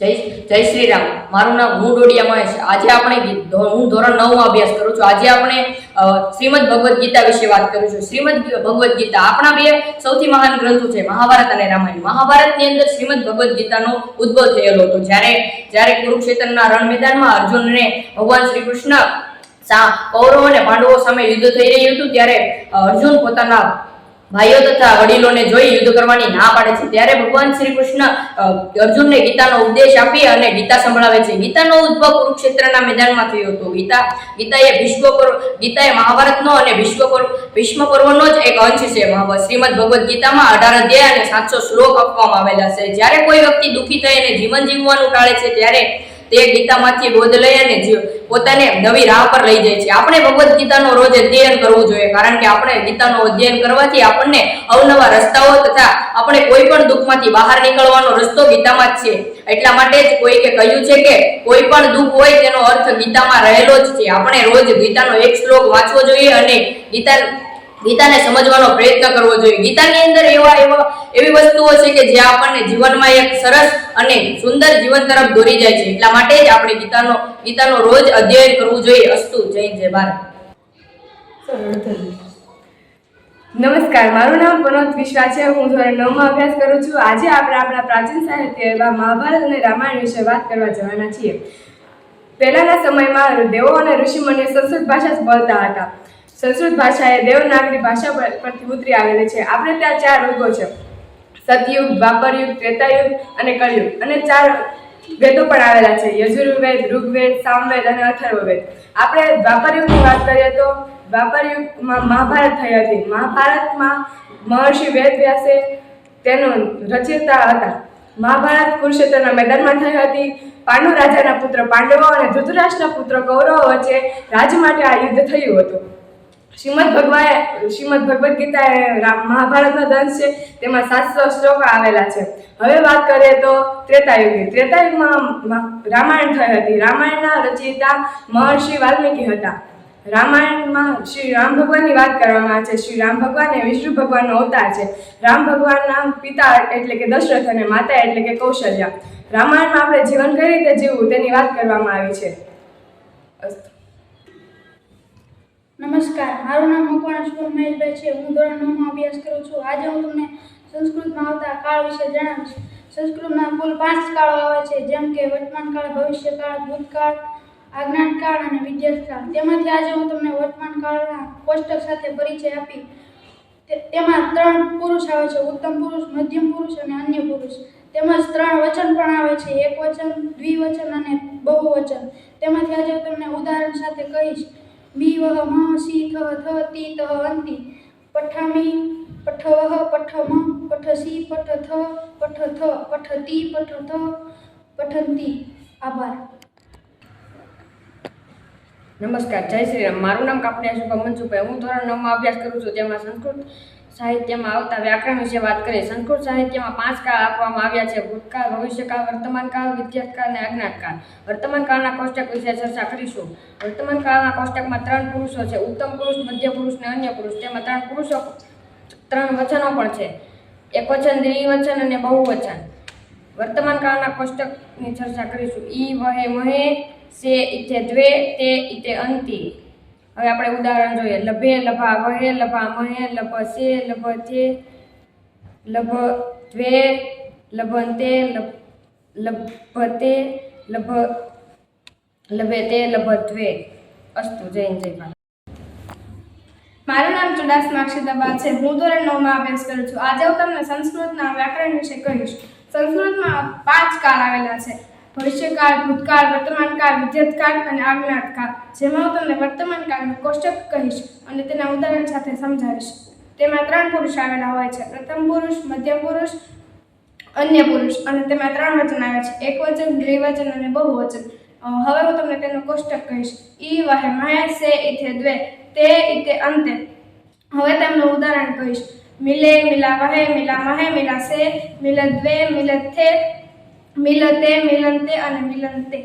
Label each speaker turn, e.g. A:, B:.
A: જય શ્રી રામ. મારું નામ હું ડોડિયા મહેશ. આજે આપણે હું ધોરણ 9 માં અભ્યાસ કરું છું. આજે આપણે શ્રીમદ ભગવદ્ ગીતા વિશે વાત કરીશું. શ્રીમદ ભગવદ્ ગીતા આપણા બે સૌથી મહાન ગ્રંથો છે, મહાભારત અને રામાયણ. મહાભારતની અંદર શ્રીમદ ભગવદ્ ગીતાનો ઉદ્ભવ થયેલો હતો. જ્યારે કુરુક્ષેત્રના રણ મેદાનમાં અર્જુનને ભગવાન શ્રી કૃષ્ણ કૌરવો અને પાંડવો સામે યુદ્ધ થઈ રહ્યું હતું, ત્યારે અર્જુન પોતાના ભાઈઓ તથા વડીલોને જોઈ યુદ્ધ કરવાની ના પાડે છે. ત્યારે ભગવાન શ્રી કૃષ્ણ અર્જુનને ગીતાનો ઉપદેશ આપી અને ગીતા સંભળાવે છે. ગીતાનો ઉદ્ભવ કુરુક્ષેત્રના મેદાનમાં થયો હતો. ગીતા એ મહાભારતનો અને ભીષ્મ પર્વનો જ એક અંશ છે. શ્રીમદ ભગવદ્ ગીતામાં 18 અધ્યાય અને 700 શ્લોક આપવામાં આવેલા છે. જ્યારે કોઈ વ્યક્તિ દુઃખી થઈ અને જીવન જીવવાનું ટાળે છે, ત્યારે તે ગીતામાંથી બોધ લઈ અને પોતાને નવી રાહ પર લઈ જાય છે. આપણે ભગવદ્ ગીતાનો રોજ અધ્યયન કરવું જોઈએ, કારણ કે આપણે ગીતાનો અધ્યયન કરવાથી આપણને અવનવા રસ્તાઓ તથા આપણે કોઈ પણ દુઃખમાંથી બહાર નીકળવાનો રસ્તો ગીતામાં જ છે. એટલા માટે જ કોઈકે કહ્યું છે કે કોઈ પણ દુઃખ હોય તેનો અર્થ ગીતામાં રહેલો જ છે. આપણે રોજ ગીતાનો એક શ્લોક વાંચવો જોઈએ અને ગીતાને સમજવાનો પ્રયત્ન કરવો જોઈએ. ગીતાની અંદર એવી વસ્તુઓ છે કે જે આપણને જીવનમાં એક સરસ અને સુંદર જીવન તરફ દોરી જાય છે. એટલા માટે જ આપણે ગીતાનો રોજ અધ્યયન કરવું જોઈએ. અસ્તુ. જય હિન્દ, જય ભારત.
B: નમસ્કાર, મારું નામ પનોત વિશ્વા છે. હું ધોરણ 9 માં અભ્યાસ કરું છું. આજે આપણે આપણા પ્રાચીન સાહિત્ય એવા મહાભારત અને રામાયણ વિશે વાત કરવા જવાના છીએ. પહેલાના સમયમાં દેવો અને ઋષિમુનિઓ સંસ્કૃત ભાષા જ બોલતા હતા. સંસ્કૃત ભાષા એ દેવનાગરી ભાષા પરથી ઉતરી આવેલી છે. આપણે ત્યાં 4 યુગો છે: સતયુગ, દ્વાપરયુગ, ત્રેતાયુગ અને કળયુગ. અને 4 વેદો પણ આવેલા છે: યજુર્વેદ, ઋગ્વેદ, સામવેદ અને અથર્વવેદ. આપણે દ્વાપરયુગની વાત કરીએ તો દ્વાપરયુગમાં મહાભારત થઈ હતી. મહાભારતમાં મહર્ષિ વેદવ્યાસે તેનો રચયિતા હતા. મહાભારત કુરુક્ષેત્રના મેદાનમાં થઈ હતી. પાંડુ રાજાના પુત્ર પાંડવો અને ધૃતરાષ્ટ્રના પુત્ર કૌરવો વચ્ચે રાજ માટે આ યુદ્ધ થયું હતું. શ્રીમદ ભગવદ્ ગીતા એ મહાભારતનો દંશ છે. તેમાં 700 શ્લોકો આવેલા છે. હવે વાત કરીએ તો ત્રેતાયુગની. ત્રેતાયુગમાં રામાયણ થઈ હતી. રામાયણના રચયિતા મહર્ષિ વાલ્મીકી હતા. રામાયણમાં શ્રી રામ ભગવાનની વાત કરવામાં આવે છે. શ્રી રામ ભગવાન એ વિષ્ણુ ભગવાનનો અવતાર છે. રામ ભગવાનના પિતા એટલે કે દશરથ અને માતા એટલે કે કૌશલ્યા. રામાયણમાં આપણે જીવન કઈ રીતે જીવવું તેની વાત કરવામાં આવી છે.
C: નમસ્કાર, મારું નામ મકવાણા શુભમ મહેશભાઈ છે. હું ધોરણ 9 માં અભ્યાસ કરું છું. આજે હું તમને સંસ્કૃતમાં આવતા કાળ વિશે જણાવીશ. સંસ્કૃતમાં કુલ 5 કાળો આવે છે, જેમ કે વર્તમાન કાળ, ભવિષ્ય કાળ, ભૂતકાળ, આજ્ઞાત કાળ અને વિદ્યત કાળ. તેમાંથી આજે હું તમને વર્તમાન કાળના કોષ્ટક સાથે પરિચય આપી. તેમાં 3 પુરુષ આવે છે: ઉત્તમ પુરુષ, મધ્યમ પુરુષ અને અન્ય પુરુષ. તેમજ 3 વચન પણ આવે છે: એકવચન, દ્વિવચન અને બહુવચન. તેમાંથી આજે હું તમને ઉદાહરણ સાથે કહીશ. મી વહ મ સી થ થ તી તહ અંતિ. પઠામી, પઠવહ, પઠમ, પઠસી, પઠથ, પઠથ, પઠતી, પઠથ, પઠંતી. આભાર.
A: નમસ્કાર, જય શ્રી રામ. મારું નામ કાપડિયા શુભમ મનસુખભાઈ. હું ધોરણ 9 માં અભ્યાસ કરું છું. તેમાં સંસ્કૃત સાહિત્યમાં આવતા વ્યાકરણ વિશે વાત કરીએ. સંસ્કૃત સાહિત્યમાં 5 કાળ આપવામાં આવ્યા છે: ભૂતકાળ, ભવિષ્યકાળ, વર્તમાન કાળ, વિદ્યત કાળ અને આજ્ઞાત કાળ. વર્તમાન કાળના કોષ્ટક વિશે ચર્ચા કરીશું. વર્તમાન કાળના કોષ્ટકમાં 3 પુરુષો છે: ઉત્તમ પુરુષ, મધ્ય પુરુષ અને અન્ય પુરુષ. તેમાં 3 વચનો પણ છે: એકવચન, દ્વિવચન અને બહુવચન. વર્તમાન કાળના કોષ્ટકની ચર્ચા કરીશું. ઈ વહે મહે, સે ઇથે દ્વે, તે ઇતે અંતિ. હવે આપણે ઉદાહરણ જોઈએ. લભે, લભા, વહે, લભા, મહે, લભ, સે, લભ, તે, લભ, દ્વે, લભંતે, લભતે, લભેતે, લભદ્વે. અસ્તુ. જય હિન્દ, જય ભારત.
B: મારું નામ ચુડાસમા અક્ષિતાબા છે. હું ધોરણ 9 માં અભ્યાસ કરું છું. આજે હું તમને સંસ્કૃતના વ્યાકરણ વિશે કહીશ. સંસ્કૃતમાં 5 કાળ આવેલા છે: ભવિષ્યકાળ, ભૂતકાળ, વર્તમાન કાળ, વિદ્યત કાળ અને આજ્ઞાત કાળ. જેમાં હું તમને વર્તમાન કાળનું કોષ્ટક કહીશ અને તેના ઉદાહરણ સાથે સમજાવીશ. તેમાં 3 પુરુષ આવેલા હોય છે: પ્રથમ પુરુષ, મધ્યમ પુરુષ, અન્ય પુરુષ. અને તેમાં 3 વચન આવે છે: એકવચન, દ્વિવચન અને બહુવચન. હવે હું તમને તેનું કોષ્ટક કહીશ. ઈ વહે મહે, સે ઇથે દ્વે, તે ઇતે અંતે. હવે તેમનું ઉદાહરણ કહીશ. મિલે, મિલા વહે, મિલા મહે, મિલા સે, મિલ દ્વે, મિલથે, મિલતે, મિલંતે અને મિલંતે.